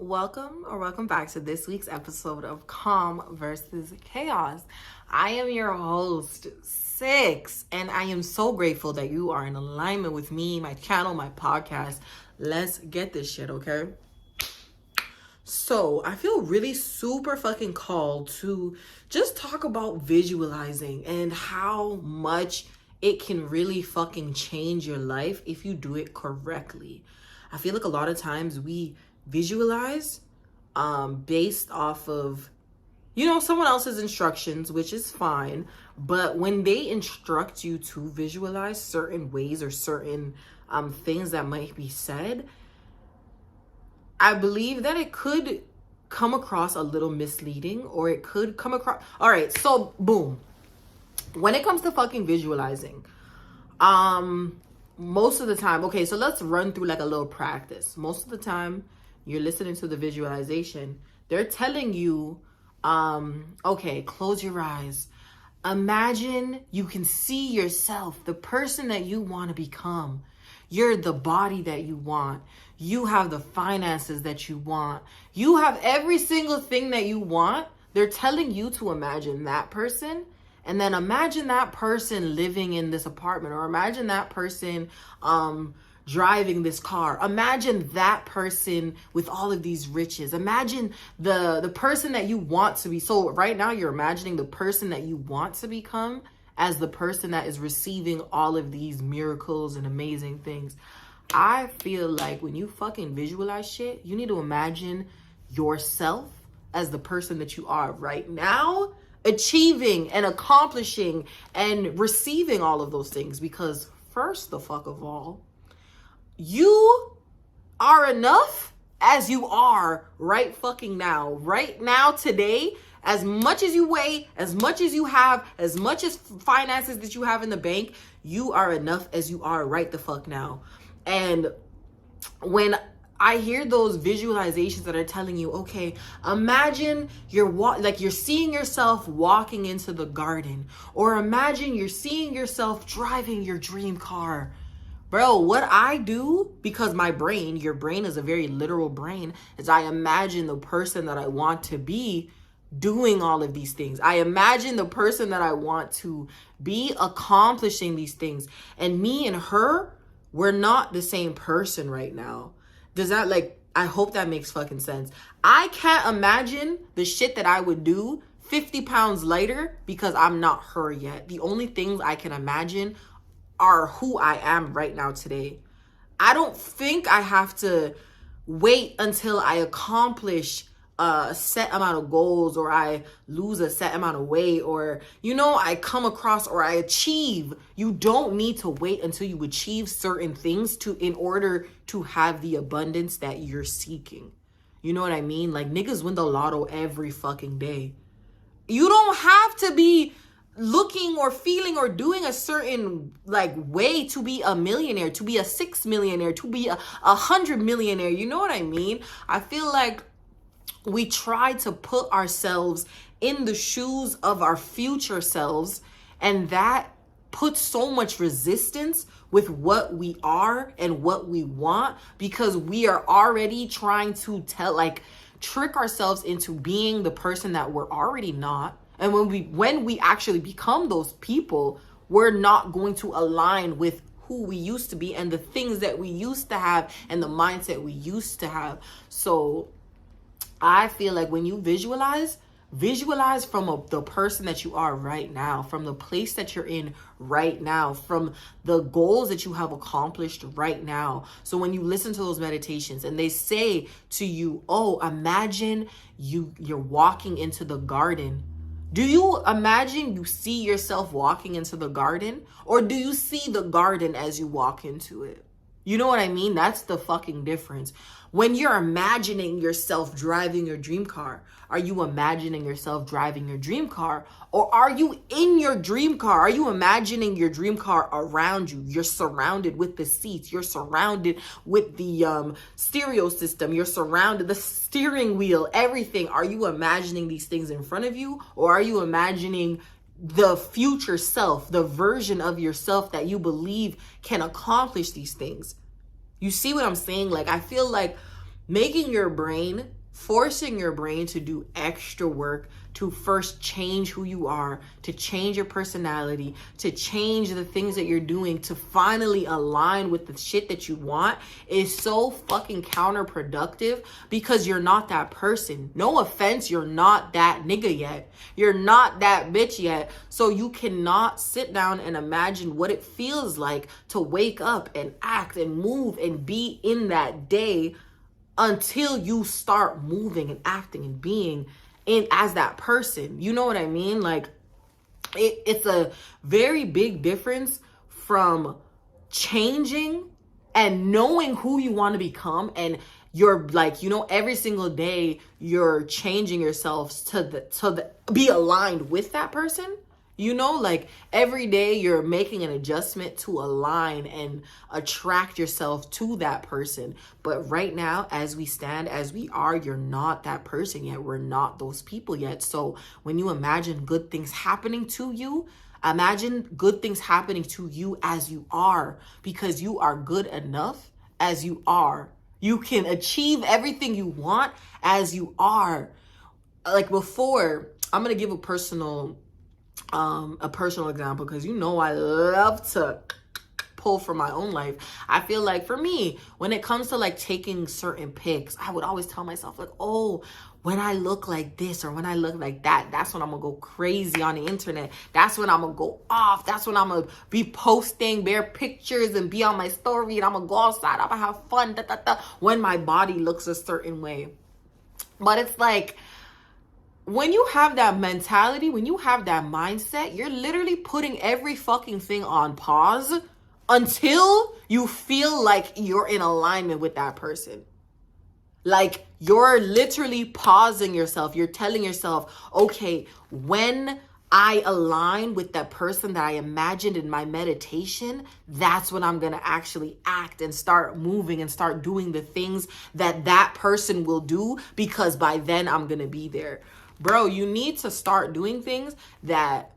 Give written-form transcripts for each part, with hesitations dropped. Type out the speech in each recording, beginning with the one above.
Welcome back to this week's episode of Calm versus Chaos. I am your host, Six, and I am so grateful that you are in alignment with me, my channel, my podcast. Let's get this shit, okay? So I feel really super fucking called to just talk about visualizing and how much it can really fucking change your life if you do it correctly. I feel like a lot of times we visualize based off of someone else's instructions, which is fine, but when they instruct you to visualize certain ways or certain things that might be said, I believe that it could come across a little misleading, or it could come across. All right, so boom, when it comes to fucking visualizing, most of the time, okay, so let's run through like a little practice. Most of the time you're listening to the visualization, they're telling you, okay, close your eyes. Imagine you can see yourself, the person that you want to become. You're the body that you want. You have the finances that you want. You have every single thing that you want. They're telling you to imagine that person. And then imagine that person living in this apartment, or imagine that person driving this car. Imagine that person with all of these riches. Imagine the person that you want to be. So right now you're imagining the person that you want to become as the person that is receiving all of these miracles and amazing things. I feel like when you fucking visualize shit, you need to imagine yourself as the person that you are right now, achieving and accomplishing and receiving all of those things. Because first the fuck of all, you are enough as you are right fucking now. Right now, today, as much as you weigh, as much as you have, as much as finances that you have in the bank, you are enough as you are right the fuck now. And when I hear those visualizations that are telling you, okay, imagine you're seeing yourself walking into the garden, or imagine you're seeing yourself driving your dream car. Bro, what I do, because your brain is a very literal brain, is I imagine the person that I want to be doing all of these things. I imagine the person that I want to be accomplishing these things. And me and her, we're not the same person right now. Does that, I hope that makes fucking sense. I can't imagine the shit that I would do 50 pounds lighter because I'm not her yet. The only things I can imagine are who I am right now today. I don't think I have to wait until I accomplish a set amount of goals, or I lose a set amount of weight, or, I come across or I achieve. You don't need to wait until you achieve certain things in order to have the abundance that you're seeking. You know what I mean? Like, niggas win the lotto every fucking day. You don't have to be looking or feeling or doing a certain way to be a millionaire, to be a 6 millionaire, to be a 100 millionaire. You know what I mean? I feel like we try to put ourselves in the shoes of our future selves, and that puts so much resistance with what we are and what we want, because we are already trying to trick ourselves into being the person that we're already not. And when we actually become those people, we're not going to align with who we used to be and the things that we used to have and the mindset we used to have. So I feel like when you visualize from the person that you are right now, from the place that you're in right now, from the goals that you have accomplished right now. So when you listen to those meditations and they say to you, oh, imagine you're walking into the garden. Do you imagine you see yourself walking into the garden, or do you see the garden as you walk into it? You know what I mean? That's the fucking difference. When you're imagining yourself driving your dream car, are you imagining yourself driving your dream car, or are you in your dream car? Are you imagining your dream car around you? You're surrounded with the seats. You're surrounded with the stereo system. You're surrounded, the steering wheel, everything. Are you imagining these things in front of you, or are you imagining the future self, the version of yourself that you believe can accomplish these things? You see what I'm saying? I feel like forcing your brain to do extra work to first change who you are, to change your personality, to change the things that you're doing, to finally align with the shit that you want is so fucking counterproductive because you're not that person. No offense, you're not that nigga yet. You're not that bitch yet. So you cannot sit down and imagine what it feels like to wake up and act and move and be in that day until you start moving and acting and being in as that person. You know what I mean? Like it's a very big difference from changing and knowing who you want to become, and you're like, you know, every single day you're changing yourselves to be aligned with that person. You know, like every day you're making an adjustment to align and attract yourself to that person. But right now, as we stand, as we are, you're not that person yet. We're not those people yet. So when you imagine good things happening to you, imagine good things happening to you as you are, because you are good enough as you are. You can achieve everything you want as you are. Like before, I'm going to give a personal example, because you know I love to pull from my own life. I feel like for me, when it comes to like taking certain pics, I would always tell myself like, oh, when I look like this or when I look like that, that's when I'm gonna go crazy on the internet. That's when I'm gonna go off. That's when I'm gonna be posting bare pictures and be on my story, and I'm gonna go outside, I'm gonna have fun, when my body looks a certain way. But it's like, when you have that mentality, when you have that mindset, you're literally putting every fucking thing on pause until you feel like you're in alignment with that person. Like you're literally pausing yourself. You're telling yourself, okay, when I align with that person that I imagined in my meditation, that's when I'm going to actually act and start moving and start doing the things that that person will do, because by then I'm going to be there. Bro, you need to start doing things that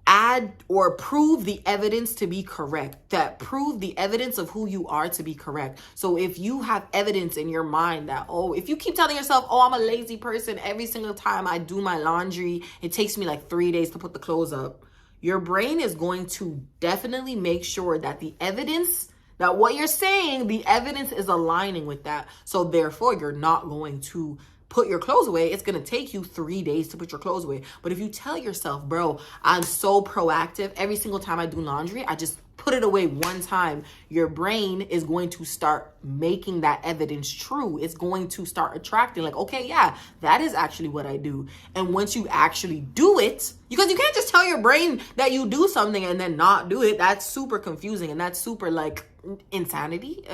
add or prove the evidence to be correct, that prove the evidence of who you are to be correct. So if you have evidence in your mind that, oh, if you keep telling yourself, oh, I'm a lazy person, every single time I do my laundry, it takes me like 3 days to put the clothes up, your brain is going to definitely make sure that the evidence, that what you're saying, the evidence is aligning with that. So therefore, you're not going to put your clothes away. It's going to take you 3 days to put your clothes away. But if you tell yourself, bro, I'm so proactive, every single time I do laundry, I just put it away one time, your brain is going to start making that evidence true. It's going to start attracting like, okay, yeah, that is actually what I do. And once you actually do it, because you can't just tell your brain that you do something and then not do it. That's super confusing, and that's super like insanity.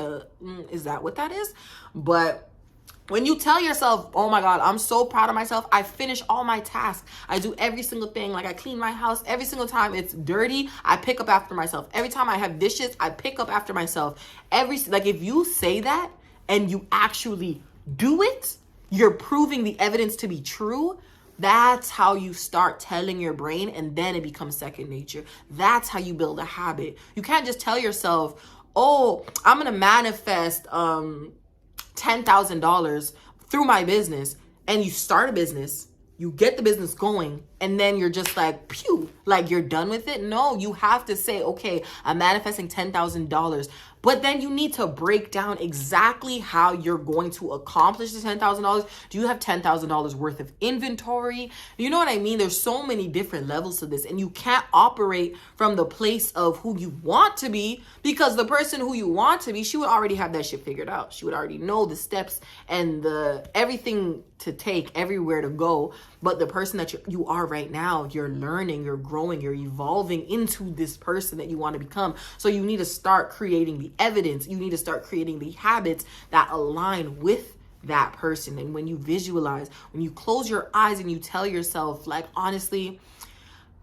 Is that what that is? But when you tell yourself, oh my God, I'm so proud of myself, I finish all my tasks, I do every single thing, like I clean my house, every single time it's dirty, I pick up after myself. Every time I have dishes, I pick up after myself. Like if you say that and you actually do it, you're proving the evidence to be true. That's how you start telling your brain, and then it becomes second nature. That's how you build a habit. You can't just tell yourself, oh, I'm gonna manifest $10,000 through my business, and you start a business, you get the business going, and then you're just like, pew, like you're done with it. No, you have to say, okay, I'm manifesting $10,000. But then you need to break down exactly how you're going to accomplish the $10,000. Do you have $10,000 worth of inventory? You know what I mean? There's so many different levels to this, and you can't operate from the place of who you want to be, because the person who you want to be, she would already have that shit figured out. She would already know the steps and the everything to take, everywhere to go. But the person that you are right now, you're learning, you're growing, you're evolving into this person that you want to become. So you need to start creating the evidence. You need to start creating the habits that align with that person. And when you visualize, when you close your eyes and you tell yourself, like, honestly,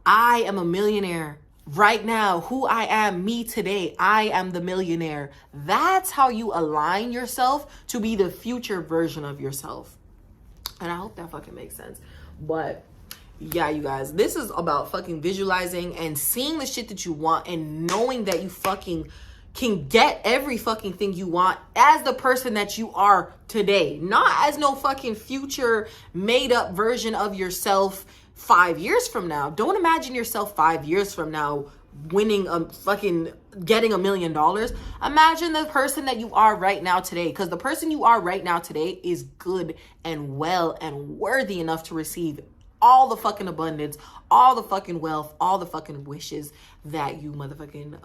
I am a millionaire right now. Who I am, me today, I am the millionaire. That's how you align yourself to be the future version of yourself. And I hope that fucking makes sense. But yeah, you guys, this is about fucking visualizing and seeing the shit that you want and knowing that you fucking can get every fucking thing you want as the person that you are today, not as no fucking future made up version of yourself 5 years from now. Don't imagine yourself 5 years from now winning getting $1 million. Imagine the person that you are right now today, because the person you are right now today is good and well and worthy enough to receive all the fucking abundance, all the fucking wealth, all the fucking wishes that you motherfucking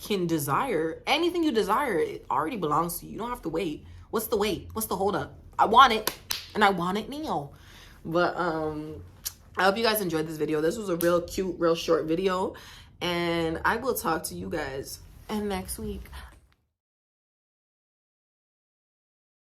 can desire. Anything you desire, it already belongs to you. You don't have to wait. What's the wait? What's the hold up? I want it, and I want it now. But I hope you guys enjoyed this video. This was a real cute, real short video, and I will talk to you guys next week.